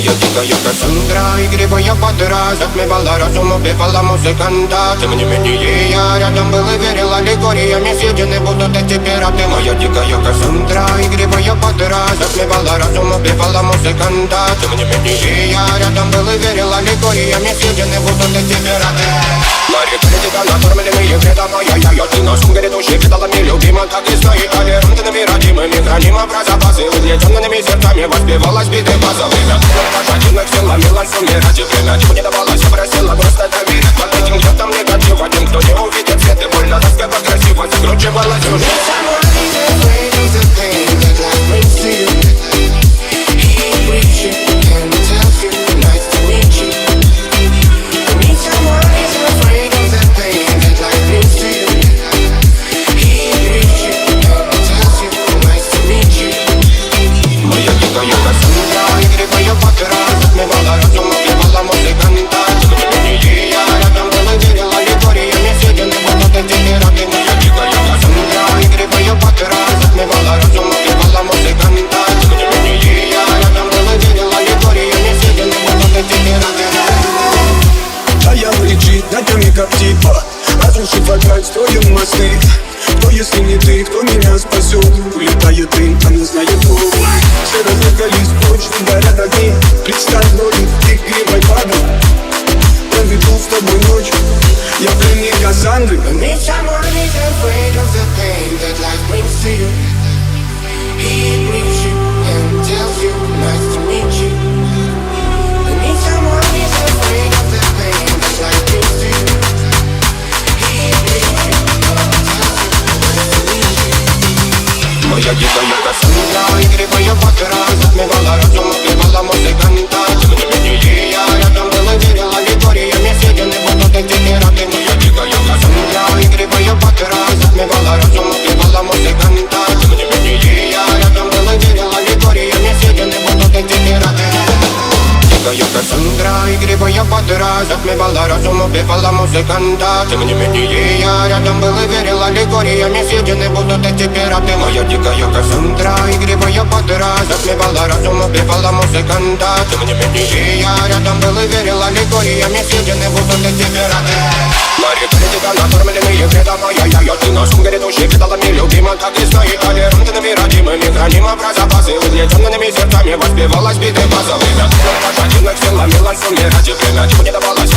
Моя дикая Кассандра, игривая подра, затмевала разум, убивала музыканта. Тем не менее я рядом был и верил, аллегориями съедены будут эти пираты. Моя дикая Кассандра, игривая подра, затмевала разум, убивала музыканта. Тем не менее я рядом был и верил, аллегориями съедены будут эти пираты. Мари критика, накормленные вредом, ай-яй-яй, ты нашим грядущий педалами любима, так и стоит толерантными родимыми, хранимо про запасы, угнетенными сердцами воспевалась биты базовые. Пожатинных сил ломилась умирать, и время чего не давалось, просила просто доверять. Под этим где-то негатив, один, кто не увидит свет, и больно тоска красиво закручивала сюжет. Как типа, разрушив опять строим мосты. Кто, если не ты, кто меня спасет? Улетает дым, а не знает кто. Все разлегались, прочь, горят огни. Представь роли, игривой падал. Проведу с тобой ночь, я пленник Кассандры. Meet someone who's afraid of the pain that life brings to you. He greets you and tells you nice to meet you. Meet someone who's afraid of the pain that life brings to you. Моя дикая Кассандра, игривая подра, затмевала разум, убивала музыканта. Тем не менее я рядом был и верил, аллегориями съедены будут эти пираты. Моя дикая Кассандра, игривая подра, затмевала разум, убивала музыканта. Тем не менее я рядом был и верил, аллегориями съедены будут эти пираты. Дикая Кассандра, игривая подра, затмевала разум, убивала музыканта. Тем не менее я рядом был и верил, аллегориями съедены будут эти пираты. Моя дикая Кассандра, игривая подра, затмевала разум, убивала музыканта. Тем не менее я рядом был и верил, аллегориями съедены будут эти пираты. Мари критика, накормленные вредом, ай-яй-яй, ты нашим грядущий педалами любима, так и стоит толерантными родимыми, хранимо про запасы, угнетенными сердцами воспевалась биты базовые. Пожатинных сил ломилась умирать, и время чего не давалось,